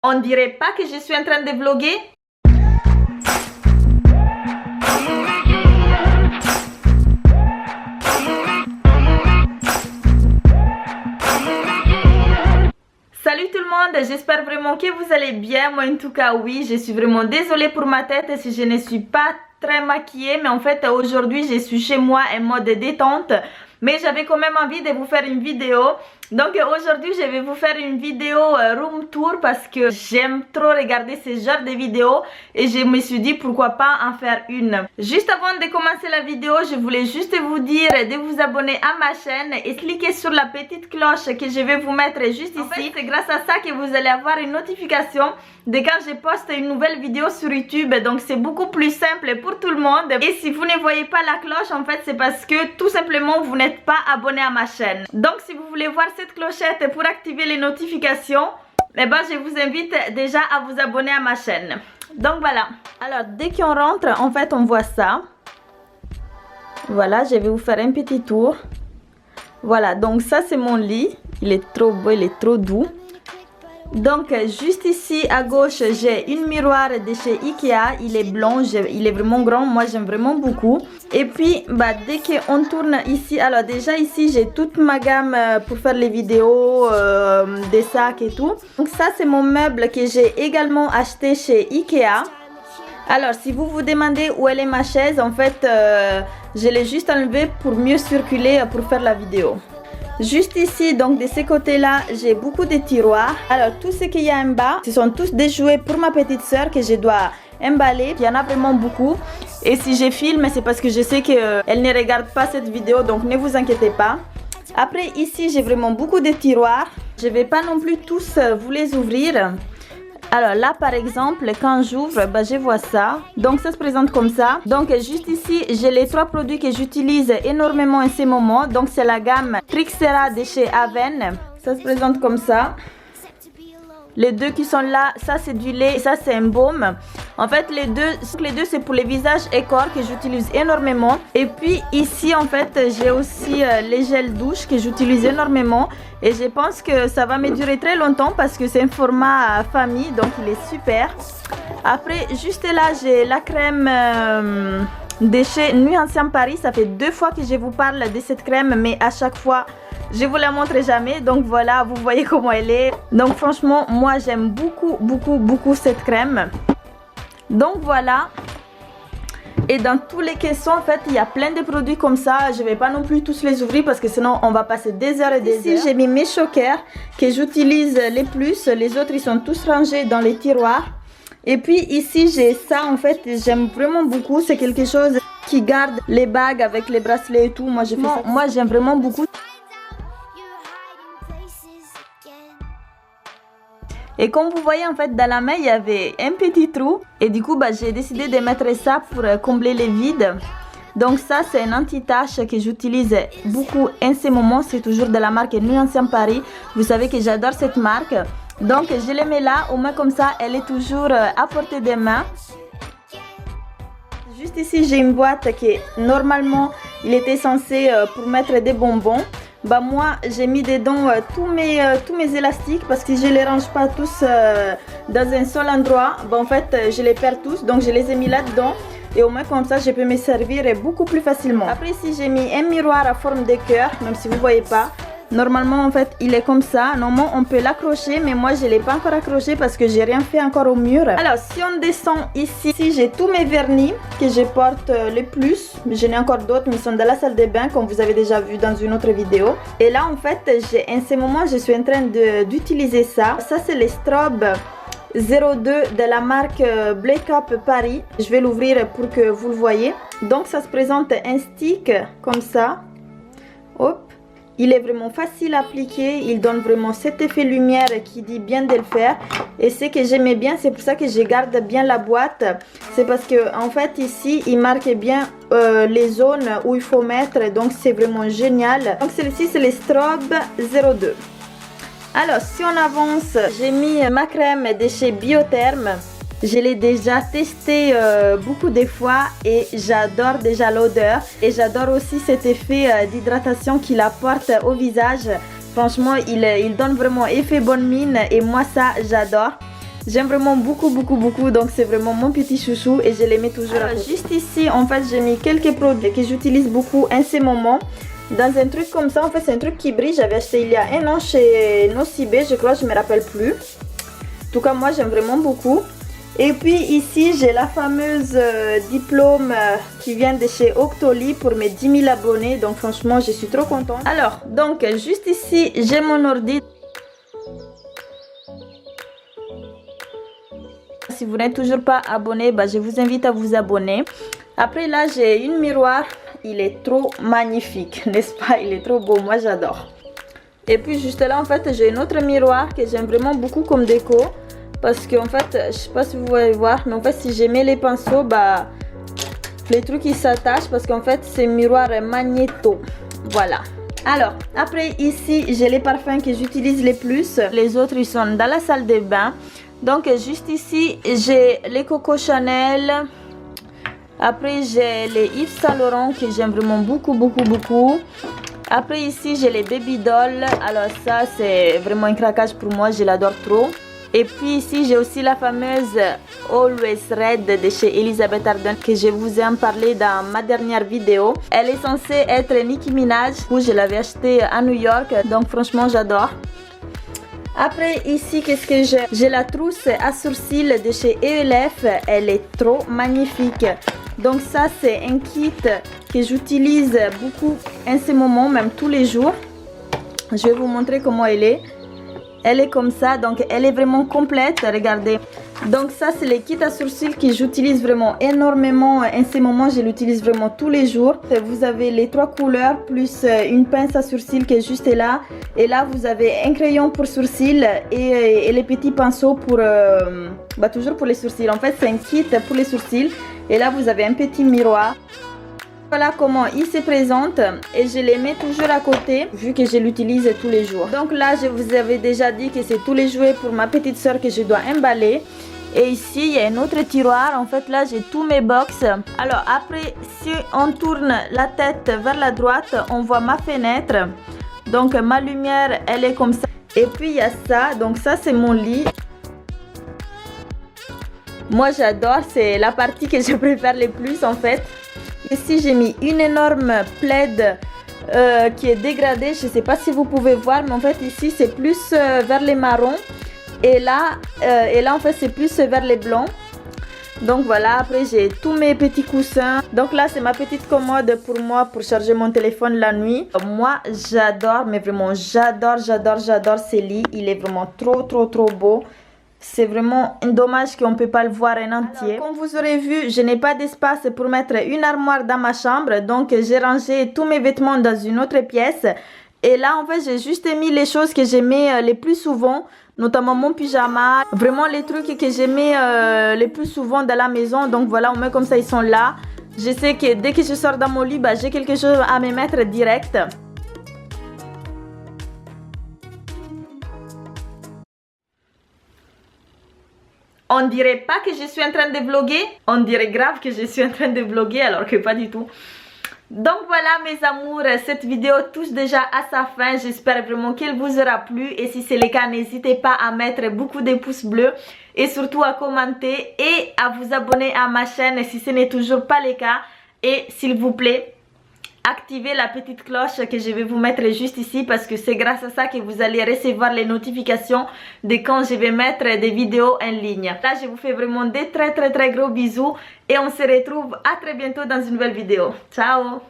On dirait pas que je suis en train de vlogger? Salut tout le monde, j'espère vraiment que vous allez bien. Moi en tout cas oui, je suis vraiment désolée pour ma tête si je ne suis pas très maquillée. Mais en fait aujourd'hui je suis chez moi en mode détente. Mais j'avais quand même envie de vous faire une vidéo. Donc aujourd'hui je vais vous faire une vidéo room tour parce que j'aime trop regarder ce genre de vidéos. Et je me suis dit pourquoi pas en faire une. Juste avant de commencer la vidéo, je voulais juste vous dire de vous abonner à ma chaîne et cliquer sur la petite cloche que je vais vous mettre juste ici. En fait, c'est grâce à ça que vous allez avoir une notification de quand je poste une nouvelle vidéo sur YouTube. Donc c'est beaucoup plus simple pour tout le monde. Et si vous ne voyez pas la cloche, en fait c'est parce que tout simplement vous n'êtes pas abonné à ma chaîne. Donc si vous voulez voir cette clochette pour activer les notifications, eh ben, je vous invite déjà à vous abonner à ma chaîne. Donc voilà. Alors dès qu'on rentre, en fait on voit ça. Voilà, je vais vous faire un petit tour. Voilà, donc ça c'est mon lit. Il est trop beau, il est trop doux. Donc juste ici à gauche j'ai une miroir de chez Ikea. Il est blanc, il est vraiment grand, moi j'aime vraiment beaucoup. Et puis bah, dès qu'on tourne ici, alors déjà ici j'ai toute ma gamme pour faire les vidéos, des sacs et tout. Donc ça c'est mon meuble que j'ai également acheté chez Ikea. Alors si vous vous demandez où elle est ma chaise, en fait je l'ai juste enlevée pour mieux circuler pour faire la vidéo. Juste ici, donc de ce côté là, j'ai beaucoup de tiroirs. Alors tout ce qu'il y a en bas, ce sont tous des jouets pour ma petite soeur que je dois emballer. Il y en a vraiment beaucoup. Et si je filme, c'est parce que je sais qu'elle ne regarde pas cette vidéo, donc ne vous inquiétez pas. Après ici, j'ai vraiment beaucoup de tiroirs. Je ne vais pas non plus tous vous les ouvrir. Alors là par exemple quand j'ouvre, bah, je vois ça. Donc ça se présente comme ça. Donc juste ici j'ai les trois produits que j'utilise énormément en ce moment. Donc c'est la gamme Trixera de chez Aven. Ça se présente comme ça. Les deux qui sont là, ça c'est du lait et ça c'est un baume. En fait les deux c'est pour les visages et corps que j'utilise énormément. Et puis ici en fait j'ai aussi les gels douche que j'utilise énormément. Et je pense que ça va me durer très longtemps parce que c'est un format famille, donc il est super. Après juste là j'ai la crème de chez Nuit Ancien Paris. Ça fait 2 fois que je vous parle de cette crème, mais à chaque fois je vous la montre jamais. Donc voilà, vous voyez comment elle est. Donc franchement moi j'aime beaucoup cette crème. Donc voilà. Et dans tous les caissons en fait il y a plein de produits comme ça. Je vais pas non plus tous les ouvrir parce que sinon on va passer des heures et des heures. Ici j'ai mis mes chokers que j'utilise les plus. Les autres ils sont tous rangés dans les tiroirs. Et puis ici j'ai ça en fait, j'aime vraiment beaucoup. C'est quelque chose qui garde les bagues avec les bracelets et tout. Moi j'ai fait ça. Moi j'aime vraiment beaucoup. Et comme vous voyez en fait dans la main il y avait un petit trou. Et du coup bah, j'ai décidé de mettre ça pour combler les vides. Donc ça c'est une anti-tache que j'utilise beaucoup en ce moment. C'est toujours de la marque Nuit Ancien Paris. Vous savez que j'adore cette marque. Donc je les mets là, au moins comme ça elle est toujours à portée de main. Juste ici j'ai une boîte qui normalement il était censé pour mettre des bonbons. Bah moi j'ai mis dedans tous mes élastiques parce que je les range pas tous dans un seul endroit. Bah en fait je les perds tous, donc je les ai mis là dedans. Et au moins comme ça je peux me servir beaucoup plus facilement. Après ici j'ai mis un miroir à forme de cœur, même si vous voyez pas. Normalement en fait il est comme ça. Normalement on peut l'accrocher, mais moi je l'ai pas encore accroché parce que j'ai rien fait encore au mur. Alors si on descend ici, j'ai tous mes vernis que je porte le plus. J'en ai encore d'autres mais ils sont dans la salle de bain comme vous avez déjà vu dans une autre vidéo. Et là en fait en ce moment je suis en train d'utiliser ça. Ça c'est les Strobe 02 de la marque Black Up Paris. Je vais l'ouvrir pour que vous le voyez. Donc ça se présente un stick comme ça. Hop. Il est vraiment facile à appliquer, il donne vraiment cet effet lumière qui dit bien de le faire. Et ce que j'aimais bien, c'est pour ça que je garde bien la boîte. C'est parce que en fait ici, il marque bien les zones où il faut mettre. Donc c'est vraiment génial. Donc celle-ci c'est les Strobe 02. Alors si on avance, j'ai mis ma crème de chez Biotherm. Je l'ai déjà testé beaucoup de fois et j'adore déjà l'odeur. Et j'adore aussi cet effet d'hydratation qu'il apporte au visage. Franchement, il donne vraiment effet bonne mine et moi ça j'adore. J'aime vraiment beaucoup, donc c'est vraiment mon petit chouchou et je les mets toujours. Alors, juste ici, en fait, j'ai mis quelques produits que j'utilise beaucoup en ce moment. Dans un truc comme ça, en fait, c'est un truc qui brille. J'avais acheté il y a un an chez Nocibé, je crois, je me rappelle plus. En tout cas, moi, j'aime vraiment beaucoup. Et puis ici, j'ai la fameuse diplôme qui vient de chez Octoly pour mes 10 000 abonnés. Donc franchement, je suis trop contente. Alors, donc, juste ici, j'ai mon ordi. Si vous n'êtes toujours pas abonné, bah, je vous invite à vous abonner. Après là, j'ai une miroir. Il est trop magnifique, n'est-ce pas? Il est trop beau, moi j'adore. Et puis juste là, en fait, j'ai une autre miroir que j'aime vraiment beaucoup comme déco. Parce qu'en fait, je sais pas si vous pouvez voir, mais en fait, si je mets les pinceaux, bah, les trucs ils s'attachent parce qu'en fait, c'est un miroir magnéto. Voilà. Alors, après ici, j'ai les parfums que j'utilise les plus. Les autres, ils sont dans la salle de bain. Donc, juste ici, j'ai les Coco Chanel. Après, j'ai les Yves Saint Laurent que j'aime vraiment beaucoup. Après, ici, j'ai les Baby Doll. Alors, ça, c'est vraiment un craquage pour moi. Je l'adore trop. Et puis ici, j'ai aussi la fameuse Always Red de chez Elizabeth Arden que je vous ai en parlé dans ma dernière vidéo. Elle est censée être Nicki Minaj. Je l'avais achetée à New York. Donc, franchement, j'adore. Après ici, qu'est-ce que j'ai? J'ai la trousse à sourcils de chez ELF. Elle est trop magnifique. Donc ça, c'est un kit que j'utilise beaucoup en ce moment, même tous les jours. Je vais vous montrer comment elle est. Elle est comme ça, donc elle est vraiment complète, regardez. Donc ça, c'est le kit à sourcils que j'utilise vraiment énormément. En ce moment, je l'utilise vraiment tous les jours. Vous avez les 3 couleurs plus une pince à sourcils qui est juste là. Et là, vous avez un crayon pour sourcils et les petits pinceaux pour toujours pour les sourcils. En fait, c'est un kit pour les sourcils. Et là, vous avez un petit miroir. Voilà comment il se présente et je les mets toujours à côté vu que je l'utilise tous les jours. Donc là, je vous avais déjà dit que c'est tous les jouets pour ma petite soeur que je dois emballer. Et ici, il y a un autre tiroir. En fait, là, j'ai tous mes box. Alors après, si on tourne la tête vers la droite, on voit ma fenêtre. Donc ma lumière, elle est comme ça. Et puis, il y a ça. Donc ça, c'est mon lit. Moi, j'adore. C'est la partie que je préfère le plus, en fait. Ici, j'ai mis une énorme plaid qui est dégradée. Je ne sais pas si vous pouvez voir, mais en fait, ici, c'est plus vers les marrons. Et là, en fait, c'est plus vers les blancs. Donc voilà, après, j'ai tous mes petits coussins. Donc là, c'est ma petite commode pour moi pour charger mon téléphone la nuit. Moi, j'adore, mais vraiment, j'adore ce lit. Il est vraiment trop beau. C'est vraiment dommage qu'on ne peut pas le voir en entier. Alors, comme vous aurez vu, je n'ai pas d'espace pour mettre une armoire dans ma chambre. Donc, j'ai rangé tous mes vêtements dans une autre pièce. Et là, en fait, j'ai juste mis les choses que j'aimais les plus souvent. Notamment mon pyjama. Vraiment les trucs que j'aimais les plus souvent dans la maison. Donc, voilà, au moins comme ça, ils sont là. Je sais que dès que je sors dans mon lit, bah, j'ai quelque chose à me mettre direct. On dirait pas que je suis en train de vlogger. On dirait grave que je suis en train de vlogger alors que pas du tout. Donc voilà mes amours, cette vidéo touche déjà à sa fin. J'espère vraiment qu'elle vous aura plu. Et si c'est le cas, n'hésitez pas à mettre beaucoup de pouces bleus. Et surtout à commenter et à vous abonner à ma chaîne si ce n'est toujours pas le cas. Et s'il vous plaît, activez la petite cloche que je vais vous mettre juste ici parce que c'est grâce à ça que vous allez recevoir les notifications de quand je vais mettre des vidéos en ligne. Là, je vous fais vraiment des très gros bisous et on se retrouve à très bientôt dans une nouvelle vidéo. Ciao!